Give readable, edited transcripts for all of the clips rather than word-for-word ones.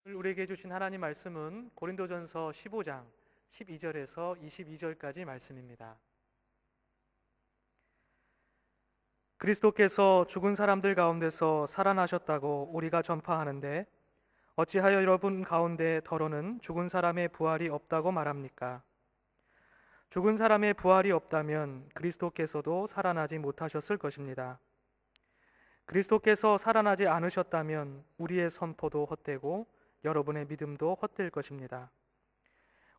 우리에게 주신 하나님 말씀은 고린도전서 15장 12절에서 22절까지 말씀입니다. 그리스도께서 죽은 사람들 가운데서 살아나셨다고 우리가 전파하는데 어찌하여 여러분 가운데 더러는 죽은 사람의 부활이 없다고 말합니까? 죽은 사람의 부활이 없다면 그리스도께서도 살아나지 못하셨을 것입니다. 그리스도께서 살아나지 않으셨다면 우리의 선포도 헛되고 여러분의 믿음도 헛될 것입니다.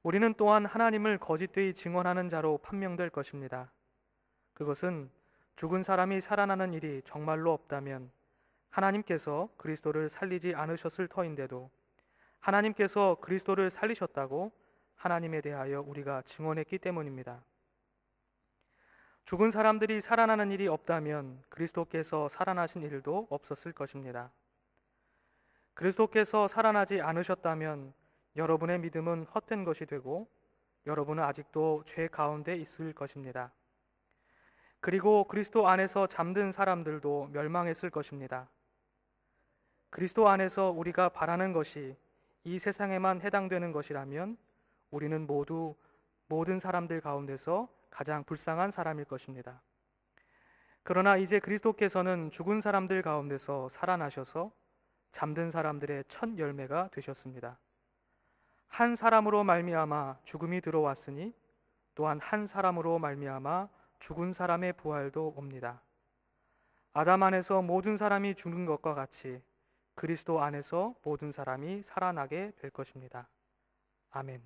우리는 또한 하나님을 거짓되이 증언하는 자로 판명될 것입니다. 그것은 죽은 사람이 살아나는 일이 정말로 없다면 하나님께서 그리스도를 살리지 않으셨을 터인데도 하나님께서 그리스도를 살리셨다고 하나님에 대하여 우리가 증언했기 때문입니다. 죽은 사람들이 살아나는 일이 없다면 그리스도께서 살아나신 일도 없었을 것입니다. 그리스도께서 살아나지 않으셨다면 여러분의 믿음은 헛된 것이 되고 여러분은 아직도 죄 가운데 있을 것입니다. 그리고 그리스도 안에서 잠든 사람들도 멸망했을 것입니다. 그리스도 안에서 우리가 바라는 것이 이 세상에만 해당되는 것이라면 우리는 모두 모든 사람들 가운데서 가장 불쌍한 사람일 것입니다. 그러나 이제 그리스도께서는 죽은 사람들 가운데서 살아나셔서 잠든 사람들의 첫 열매가 되셨습니다. 한 사람으로 말미암아 죽음이 들어왔으니 또한 한 사람으로 말미암아 죽은 사람의 부활도 옵니다. 아담 안에서 모든 사람이 죽는 것과 같이 그리스도 안에서 모든 사람이 살아나게 될 것입니다. 아멘.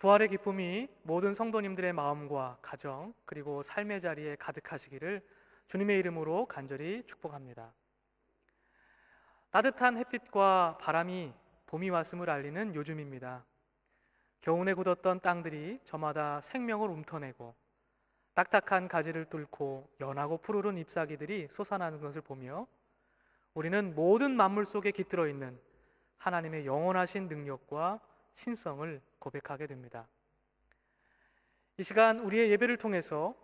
부활의 기쁨이 모든 성도님들의 마음과 가정 그리고 삶의 자리에 가득하시기를 주님의 이름으로 간절히 축복합니다. 따뜻한 햇빛과 바람이 봄이 왔음을 알리는 요즘입니다. 겨우내 굳었던 땅들이 저마다 생명을 움터내고 딱딱한 가지를 뚫고 연하고 푸르른 잎사귀들이 솟아나는 것을 보며 우리는 모든 만물 속에 깃들어 있는 하나님의 영원하신 능력과 신성을 고백하게 됩니다. 이 시간 우리의 예배를 통해서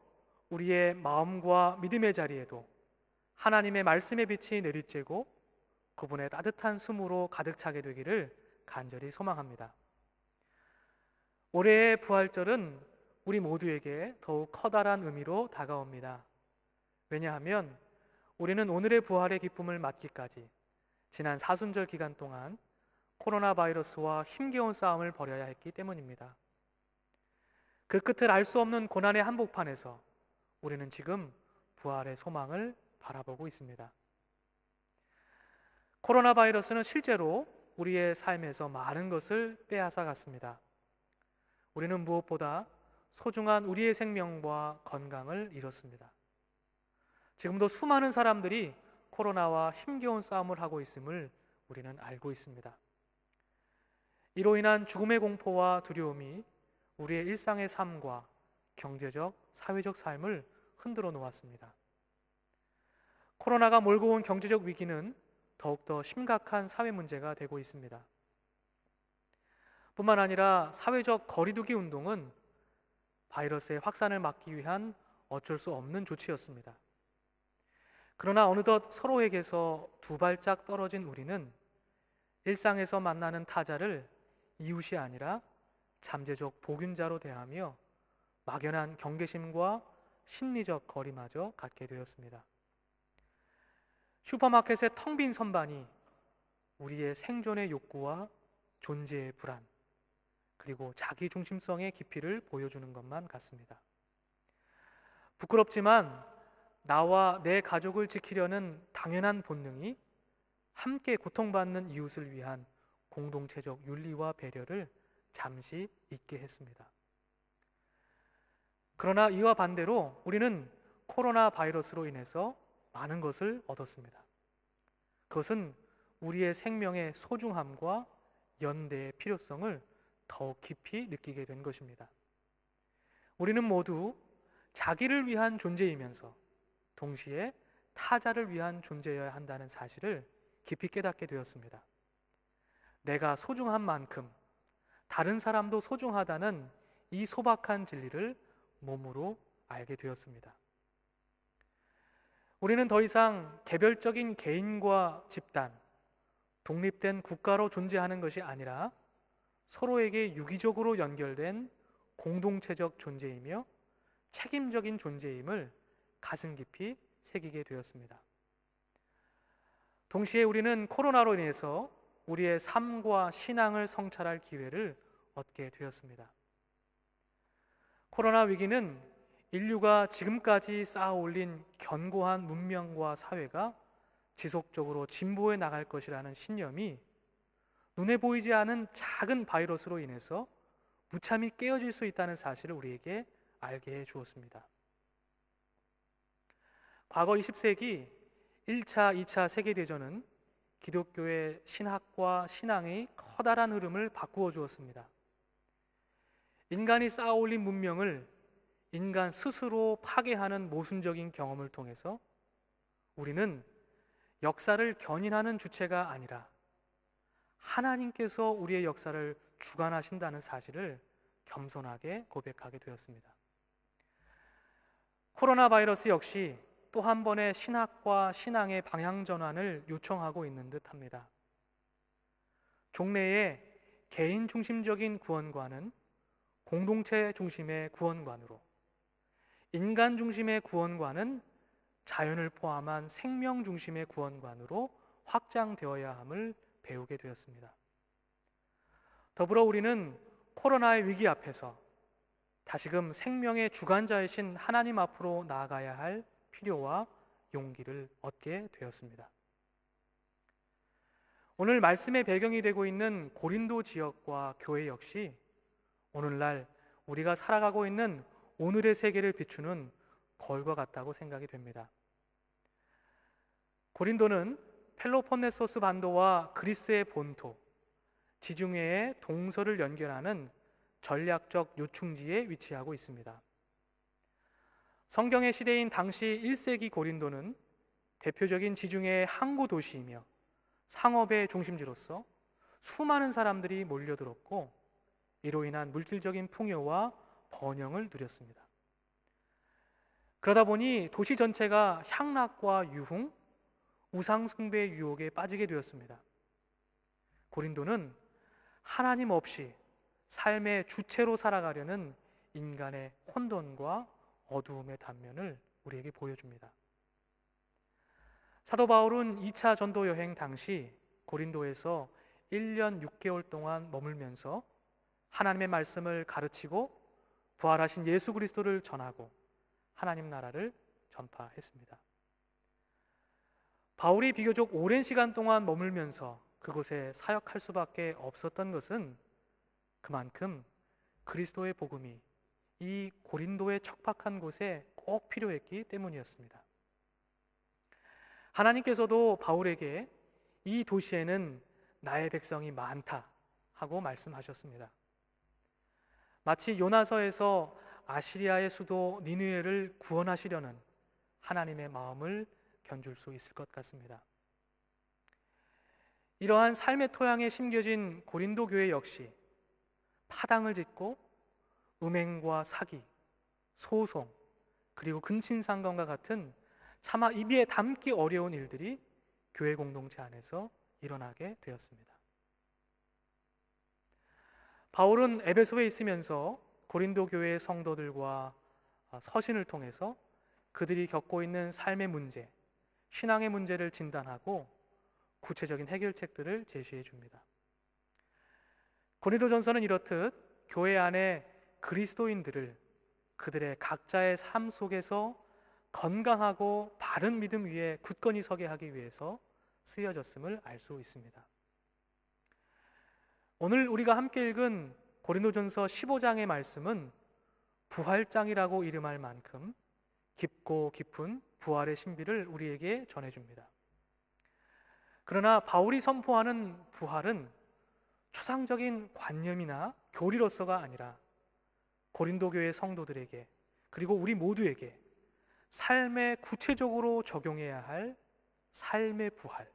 우리의 마음과 믿음의 자리에도 하나님의 말씀의 빛이 내리쬐고 그분의 따뜻한 숨으로 가득 차게 되기를 간절히 소망합니다. 올해의 부활절은 우리 모두에게 더욱 커다란 의미로 다가옵니다. 왜냐하면 우리는 오늘의 부활의 기쁨을 맞기까지 지난 사순절 기간 동안 코로나 바이러스와 힘겨운 싸움을 벌여야 했기 때문입니다. 그 끝을 알 수 없는 고난의 한복판에서 우리는 지금 부활의 소망을 바라보고 있습니다. 코로나 바이러스는 실제로 우리의 삶에서 많은 것을 빼앗아 갔습니다. 우리는 무엇보다 소중한 우리의 생명과 건강을 잃었습니다. 지금도 수많은 사람들이 코로나와 힘겨운 싸움을 하고 있음을 우리는 알고 있습니다. 이로 인한 죽음의 공포와 두려움이 우리의 일상의 삶과 경제적, 사회적 삶을 흔들어 놓았습니다. 코로나가 몰고 온 경제적 위기는 더욱더 심각한 사회 문제가 되고 있습니다. 뿐만 아니라 사회적 거리두기 운동은 바이러스의 확산을 막기 위한 어쩔 수 없는 조치였습니다. 그러나 어느덧 서로에게서 두 발짝 떨어진 우리는 일상에서 만나는 타자를 이웃이 아니라 잠재적 복균자로 대하며 막연한 경계심과 심리적 거리마저 갖게 되었습니다. 슈퍼마켓의 텅 빈 선반이 우리의 생존의 욕구와 존재의 불안, 그리고 자기 중심성의 깊이를 보여주는 것만 같습니다. 부끄럽지만 나와 내 가족을 지키려는 당연한 본능이 함께 고통받는 이웃을 위한 공동체적 윤리와 배려를 잠시 잊게 했습니다. 그러나 이와 반대로 우리는 코로나 바이러스로 인해서 많은 것을 얻었습니다. 그것은 우리의 생명의 소중함과 연대의 필요성을 더욱 깊이 느끼게 된 것입니다. 우리는 모두 자기를 위한 존재이면서 동시에 타자를 위한 존재여야 한다는 사실을 깊이 깨닫게 되었습니다. 내가 소중한 만큼 다른 사람도 소중하다는 이 소박한 진리를 몸으로 알게 되었습니다. 우리는 더 이상 개별적인 개인과 집단 독립된 국가로 존재하는 것이 아니라 서로에게 유기적으로 연결된 공동체적 존재이며 책임적인 존재임을 가슴 깊이 새기게 되었습니다. 동시에 우리는 코로나로 인해서 우리의 삶과 신앙을 성찰할 기회를 얻게 되었습니다. 코로나 위기는 인류가 지금까지 쌓아올린 견고한 문명과 사회가 지속적으로 진보해 나갈 것이라는 신념이 눈에 보이지 않은 작은 바이러스로 인해서 무참히 깨어질 수 있다는 사실을 우리에게 알게 해 주었습니다. 과거 20세기 1차, 2차 세계대전은 기독교의 신학과 신앙의 커다란 흐름을 바꾸어 주었습니다. 인간이 쌓아올린 문명을 인간 스스로 파괴하는 모순적인 경험을 통해서 우리는 역사를 견인하는 주체가 아니라 하나님께서 우리의 역사를 주관하신다는 사실을 겸손하게 고백하게 되었습니다. 코로나 바이러스 역시 또 한 번의 신학과 신앙의 방향 전환을 요청하고 있는 듯합니다. 종래의 개인 중심적인 구원관은 공동체 중심의 구원관으로, 인간 중심의 구원관은 자연을 포함한 생명 중심의 구원관으로 확장되어야 함을 배우게 되었습니다. 더불어 우리는 코로나의 위기 앞에서 다시금 생명의 주관자이신 하나님 앞으로 나아가야 할 필요와 용기를 얻게 되었습니다. 오늘 말씀의 배경이 되고 있는 고린도 지역과 교회 역시 오늘날 우리가 살아가고 있는 오늘의 세계를 비추는 거울과 같다고 생각이 됩니다. 고린도는 펠로폰네소스 반도와 그리스의 본토, 지중해의 동서를 연결하는 전략적 요충지에 위치하고 있습니다. 성경의 시대인 당시 1세기 고린도는 대표적인 지중해의 항구 도시이며 상업의 중심지로서 수많은 사람들이 몰려들었고 이로 인한 물질적인 풍요와 번영을 누렸습니다. 그러다 보니 도시 전체가 향락과 유흥, 우상숭배의 유혹에 빠지게 되었습니다. 고린도는 하나님 없이 삶의 주체로 살아가려는 인간의 혼돈과 어두움의 단면을 우리에게 보여줍니다. 사도 바울은 2차 전도 여행 당시 고린도에서 1년 6개월 동안 머물면서 하나님의 말씀을 가르치고 부활하신 예수 그리스도를 전하고 하나님 나라를 전파했습니다. 바울이 비교적 오랜 시간 동안 머물면서 그곳에 사역할 수밖에 없었던 것은 그만큼 그리스도의 복음이 이 고린도의 척박한 곳에 꼭 필요했기 때문이었습니다. 하나님께서도 바울에게 이 도시에는 나의 백성이 많다 하고 말씀하셨습니다. 마치 요나서에서 아시리아의 수도 니느웨를 구원하시려는 하나님의 마음을 견줄 수 있을 것 같습니다. 이러한 삶의 토양에 심겨진 고린도 교회 역시 파당을 짓고 음행과 사기, 소송, 그리고 근친상간과 같은 차마 입에 담기 어려운 일들이 교회 공동체 안에서 일어나게 되었습니다. 바울은 에베소에 있으면서 고린도 교회의 성도들과 서신을 통해서 그들이 겪고 있는 삶의 문제, 신앙의 문제를 진단하고 구체적인 해결책들을 제시해 줍니다. 고린도전서는 이렇듯 교회 안에 그리스도인들을 그들의 각자의 삶 속에서 건강하고 바른 믿음 위에 굳건히 서게 하기 위해서 쓰여졌음을 알 수 있습니다. 오늘 우리가 함께 읽은 고린도전서 15장의 말씀은 부활장이라고 이름할 만큼 깊고 깊은 부활의 신비를 우리에게 전해줍니다. 그러나 바울이 선포하는 부활은 추상적인 관념이나 교리로서가 아니라 고린도 교회 성도들에게 그리고 우리 모두에게 삶에 구체적으로 적용해야 할 삶의 부활,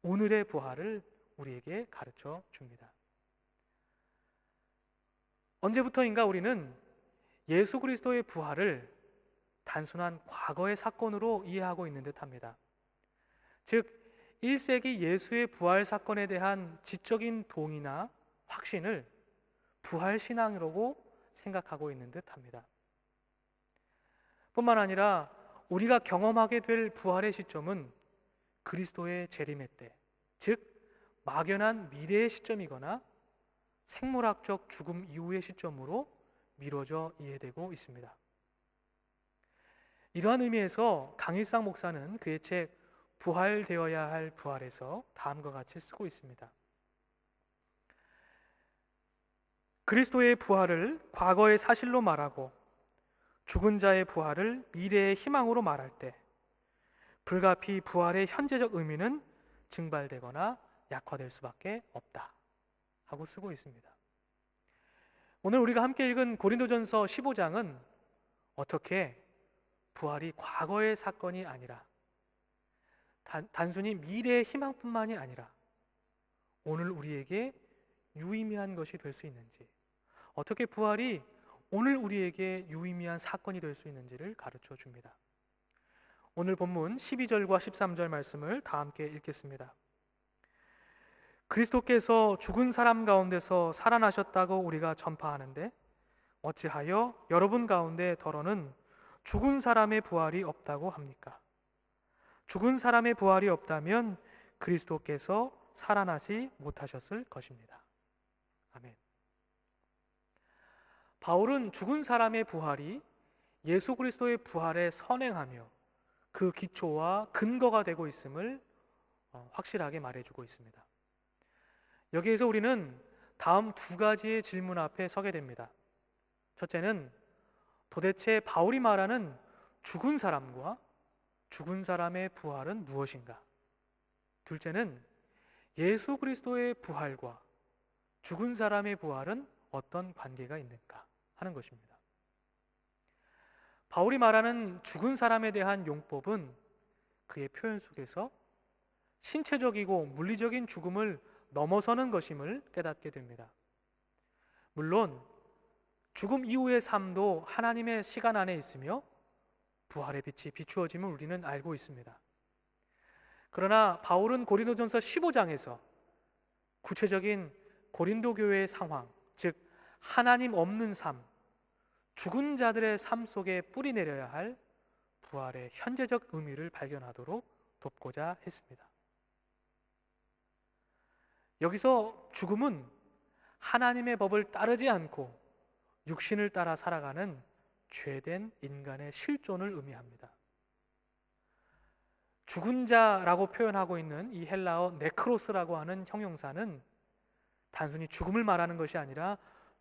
오늘의 부활을 우리에게 가르쳐 줍니다. 언제부터인가 우리는 예수 그리스도의 부활을 단순한 과거의 사건으로 이해하고 있는 듯합니다. 즉 1세기 예수의 부활 사건에 대한 지적인 동의나 확신을 부활 신앙이라고 생각하고 있는 듯합니다. 뿐만 아니라 우리가 경험하게 될 부활의 시점은 그리스도의 재림의 때, 즉 막연한 미래의 시점이거나 생물학적 죽음 이후의 시점으로 미뤄져 이해되고 있습니다. 이러한 의미에서 강일상 목사는 그의 책 부활되어야 할 부활에서 다음과 같이 쓰고 있습니다. 그리스도의 부활을 과거의 사실로 말하고 죽은 자의 부활을 미래의 희망으로 말할 때 불가피 부활의 현재적 의미는 증발되거나 약화될 수밖에 없다 하고 쓰고 있습니다. 오늘 우리가 함께 읽은 고린도전서 15장은 어떻게 부활이 과거의 사건이 아니라 단순히 미래의 희망뿐만이 아니라 오늘 우리에게 유의미한 것이 될 수 있는지, 어떻게 부활이 오늘 우리에게 유의미한 사건이 될 수 있는지를 가르쳐 줍니다. 오늘 본문 12절과 13절 말씀을 다 함께 읽겠습니다. 그리스도께서 죽은 사람 가운데서 살아나셨다고 우리가 전파하는데 어찌하여 여러분 가운데 더러는 죽은 사람의 부활이 없다고 합니까? 죽은 사람의 부활이 없다면 그리스도께서 살아나지 못하셨을 것입니다. 아멘. 바울은 죽은 사람의 부활이 예수 그리스도의 부활에 선행하며 그 기초와 근거가 되고 있음을 확실하게 말해주고 있습니다. 여기에서 우리는 다음 두 가지의 질문 앞에 서게 됩니다. 첫째는 도대체 바울이 말하는 죽은 사람과 죽은 사람의 부활은 무엇인가? 둘째는 예수 그리스도의 부활과 죽은 사람의 부활은 어떤 관계가 있는가 하는 것입니다. 바울이 말하는 죽은 사람에 대한 용법은 그의 표현 속에서 신체적이고 물리적인 죽음을 넘어서는 것임을 깨닫게 됩니다. 물론 죽음 이후의 삶도 하나님의 시간 안에 있으며 부활의 빛이 비추어짐을 우리는 알고 있습니다. 그러나 바울은 고린도전서 15장에서 구체적인 고린도 교회의 상황, 즉 하나님 없는 삶, 죽은 자들의 삶 속에 뿌리 내려야 할 부활의 현재적 의미를 발견하도록 돕고자 했습니다. 여기서 죽음은 하나님의 법을 따르지 않고 육신을 따라 살아가는 죄된 인간의 실존을 의미합니다. 죽은 자라고 표현하고 있는 이 헬라어 네크로스라고 하는 형용사는 단순히 죽음을 말하는 것이 아니라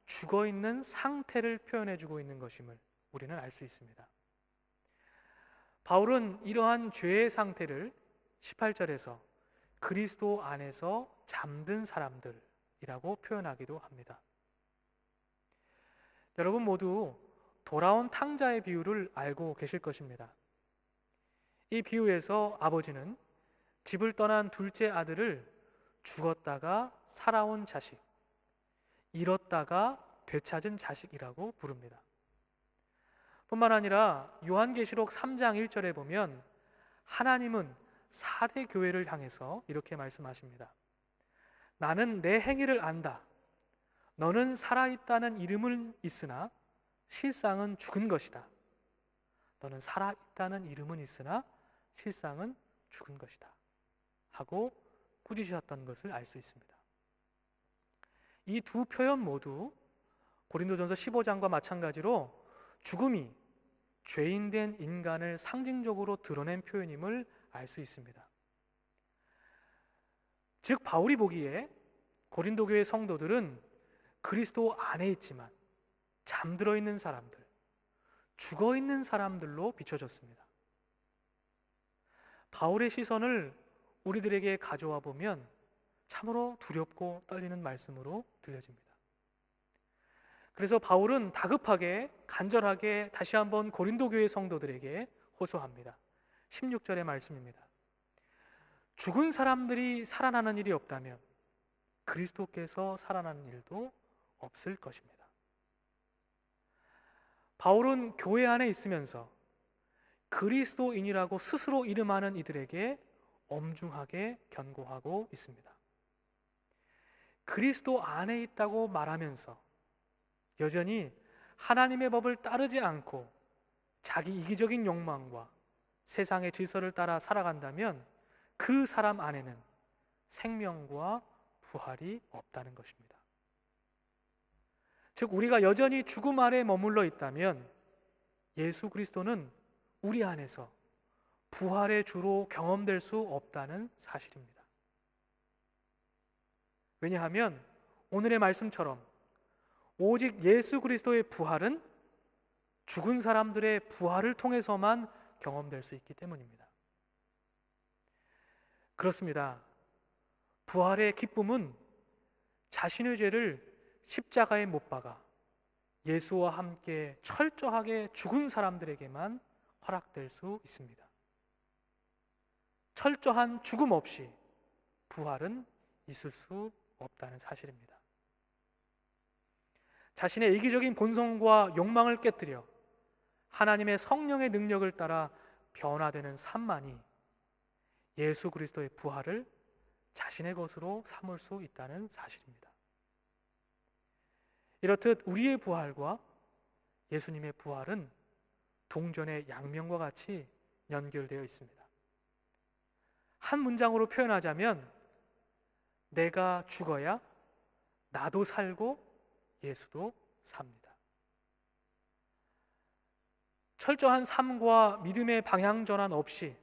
죽어있는 상태를 표현해주고 있는 것임을 우리는 알 수 있습니다. 바울은 이러한 죄의 상태를 18절에서 그리스도 안에서 잠든 사람들이라고 표현하기도 합니다. 여러분 모두 돌아온 탕자의 비유를 알고 계실 것입니다. 이 비유에서 아버지는 집을 떠난 둘째 아들을 죽었다가 살아온 자식, 잃었다가 되찾은 자식이라고 부릅니다. 뿐만 아니라 요한계시록 3장 1절에 보면 하나님은 4대 교회를 향해서 이렇게 말씀하십니다. 나는 내 행위를 안다. 너는 살아있다는 이름은 있으나 실상은 죽은 것이다. 너는 살아있다는 이름은 있으나 실상은 죽은 것이다 하고 꾸짖으셨던 것을 알 수 있습니다. 이 두 표현 모두 고린도전서 15장과 마찬가지로 죽음이 죄인된 인간을 상징적으로 드러낸 표현임을 알 수 있습니다. 즉 바울이 보기에 고린도 교회 성도들은 그리스도 안에 있지만 잠들어 있는 사람들, 죽어 있는 사람들로 비춰졌습니다. 바울의 시선을 우리들에게 가져와 보면 참으로 두렵고 떨리는 말씀으로 들려집니다. 그래서 바울은 다급하게 간절하게 다시 한번 고린도 교회 성도들에게 호소합니다. 16절의 말씀입니다. 죽은 사람들이 살아나는 일이 없다면 그리스도께서 살아나는 일도 없을 것입니다. 바울은 교회 안에 있으면서 그리스도인이라고 스스로 이름하는 이들에게 엄중하게 경고하고 있습니다. 그리스도 안에 있다고 말하면서 여전히 하나님의 법을 따르지 않고 자기 이기적인 욕망과 세상의 질서를 따라 살아간다면 그 사람 안에는 생명과 부활이 없다는 것입니다. 즉, 우리가 여전히 죽음 아래 머물러 있다면 예수 그리스도는 우리 안에서 부활의 주로 경험될 수 없다는 사실입니다. 왜냐하면 오늘의 말씀처럼 오직 예수 그리스도의 부활은 죽은 사람들의 부활을 통해서만 경험될 수 있기 때문입니다. 그렇습니다. 부활의 기쁨은 자신의 죄를 십자가에 못 박아 예수와 함께 철저하게 죽은 사람들에게만 허락될 수 있습니다. 철저한 죽음 없이 부활은 있을 수 없다는 사실입니다. 자신의 이기적인 본성과 욕망을 깨뜨려 하나님의 성령의 능력을 따라 변화되는 삶만이 예수 그리스도의 부활을 자신의 것으로 삼을 수 있다는 사실입니다. 이렇듯 우리의 부활과 예수님의 부활은 동전의 양면과 같이 연결되어 있습니다. 한 문장으로 표현하자면 내가 죽어야 나도 살고 예수도 삽니다. 철저한 삶과 믿음의 방향 전환 없이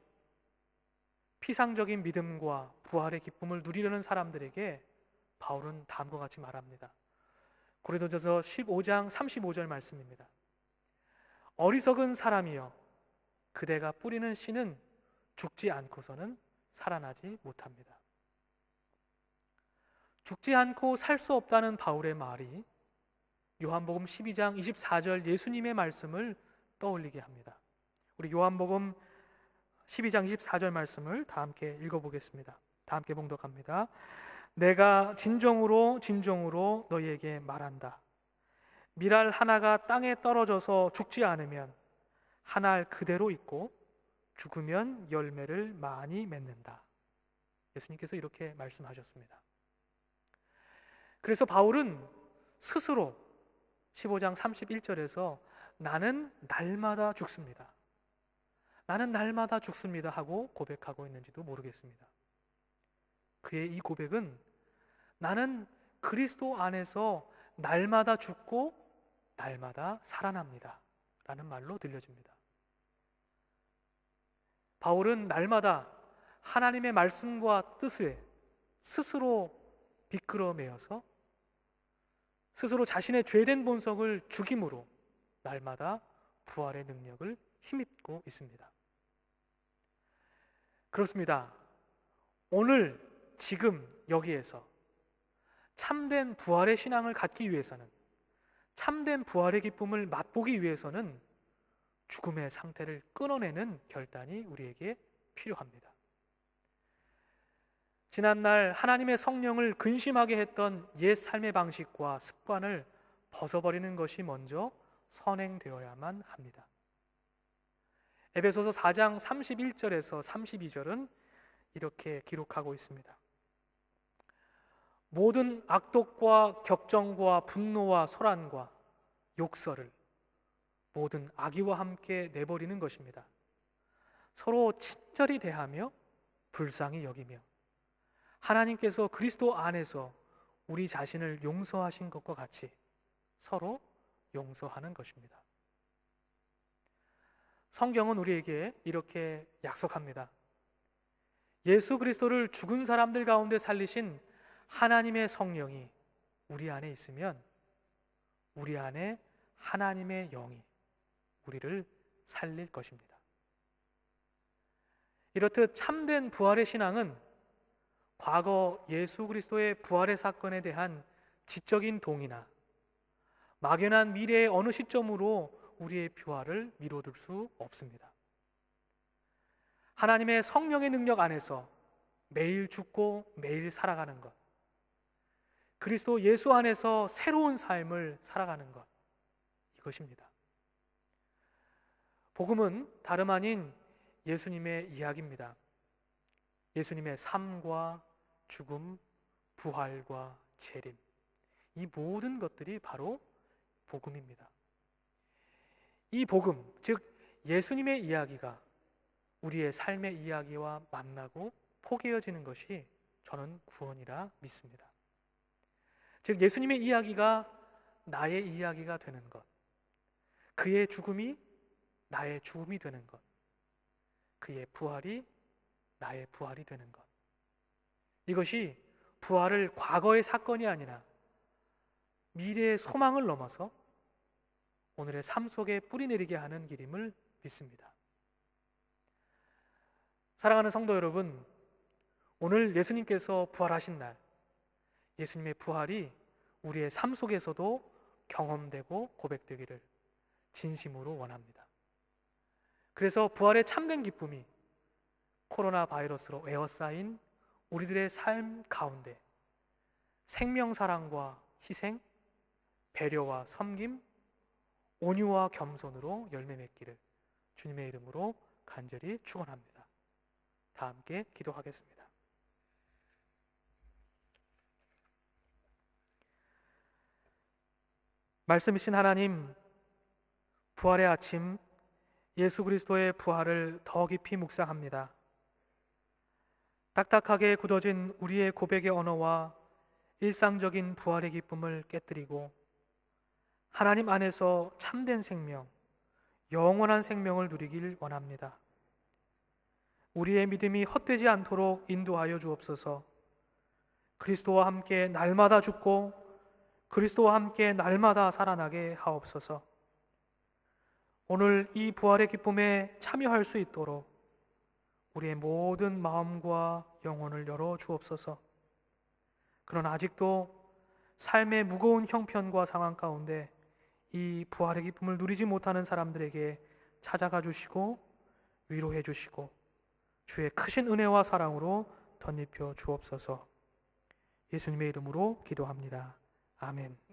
피상적인 믿음과 부활의 기쁨을 누리려는 사람들에게 바울은 다음과 같이 말합니다. 고린도전서 15장 35절 말씀입니다. 어리석은 사람이여, 그대가 뿌리는 씨는 죽지 않고서는 살아나지 못합니다. 죽지 않고 살 수 없다는 바울의 말이 요한복음 12장 24절 예수님의 말씀을 떠올리게 합니다. 우리 요한복음 12장 24절 말씀을 다 함께 읽어보겠습니다. 다 함께 봉독합니다. 내가 진정으로 진정으로 너희에게 말한다. 밀알 하나가 땅에 떨어져서 죽지 않으면 한 알 그대로 있고 죽으면 열매를 많이 맺는다. 예수님께서 이렇게 말씀하셨습니다. 그래서 바울은 스스로 15장 31절에서 나는 날마다 죽습니다. 나는 날마다 죽습니다 하고 고백하고 있는지도 모르겠습니다. 그의 이 고백은 나는 그리스도 안에서 날마다 죽고 날마다 살아납니다 라는 말로 들려집니다. 바울은 날마다 하나님의 말씀과 뜻에 스스로 비끄러매어서 스스로 자신의 죄된 본성을 죽임으로 날마다 부활의 능력을 힘입고 있습니다. 그렇습니다. 오늘 지금 여기에서 참된 부활의 신앙을 갖기 위해서는, 참된 부활의 기쁨을 맛보기 위해서는 죽음의 상태를 끊어내는 결단이 우리에게 필요합니다. 지난날 하나님의 성령을 근심하게 했던 옛 삶의 방식과 습관을 벗어버리는 것이 먼저 선행되어야만 합니다. 에베소서 4장 31절에서 32절은 이렇게 기록하고 있습니다. 모든 악독과 격정과 분노와 소란과 욕설을 모든 악의와 함께 내버리는 것입니다. 서로 친절히 대하며 불쌍히 여기며 하나님께서 그리스도 안에서 우리 자신을 용서하신 것과 같이 서로 용서하는 것입니다. 성경은 우리에게 이렇게 약속합니다. 예수 그리스도를 죽은 사람들 가운데 살리신 하나님의 성령이 우리 안에 있으면 우리 안에 하나님의 영이 우리를 살릴 것입니다. 이렇듯 참된 부활의 신앙은 과거 예수 그리스도의 부활의 사건에 대한 지적인 동의나 막연한 미래의 어느 시점으로 우리의 부활을 미뤄둘 수 없습니다. 하나님의 성령의 능력 안에서 매일 죽고 매일 살아가는 것, 그리스도 예수 안에서 새로운 삶을 살아가는 것, 이것입니다. 복음은 다름 아닌 예수님의 이야기입니다. 예수님의 삶과 죽음, 부활과 재림, 이 모든 것들이 바로 복음입니다. 이 복음, 즉 예수님의 이야기가 우리의 삶의 이야기와 만나고 포개어지는 것이 저는 구원이라 믿습니다. 즉 예수님의 이야기가 나의 이야기가 되는 것, 그의 죽음이 나의 죽음이 되는 것, 그의 부활이 나의 부활이 되는 것, 이것이 부활을 과거의 사건이 아니라 미래의 소망을 넘어서 오늘의 삶 속에 뿌리내리게 하는 길임을 믿습니다. 사랑하는 성도 여러분, 오늘 예수님께서 부활하신 날, 예수님의 부활이 우리의 삶 속에서도 경험되고 고백되기를 진심으로 원합니다. 그래서 부활의 참된 기쁨이 코로나 바이러스로 에워싸인 우리들의 삶 가운데 생명사랑과 희생, 배려와 섬김, 온유와 겸손으로 열매 맺기를 주님의 이름으로 간절히 축원합니다. 다 함께 기도하겠습니다. 말씀이신 하나님, 부활의 아침 예수 그리스도의 부활을 더 깊이 묵상합니다. 딱딱하게 굳어진 우리의 고백의 언어와 일상적인 부활의 기쁨을 깨뜨리고 하나님 안에서 참된 생명, 영원한 생명을 누리길 원합니다. 우리의 믿음이 헛되지 않도록 인도하여 주옵소서. 그리스도와 함께 날마다 죽고 그리스도와 함께 날마다 살아나게 하옵소서. 오늘 이 부활의 기쁨에 참여할 수 있도록 우리의 모든 마음과 영혼을 열어 주옵소서. 그러나 아직도 삶의 무거운 형편과 상황 가운데 이 부활의 기쁨을 누리지 못하는 사람들에게 찾아가 주시고 위로해 주시고 주의 크신 은혜와 사랑으로 덧입혀 주옵소서. 예수님의 이름으로 기도합니다. 아멘.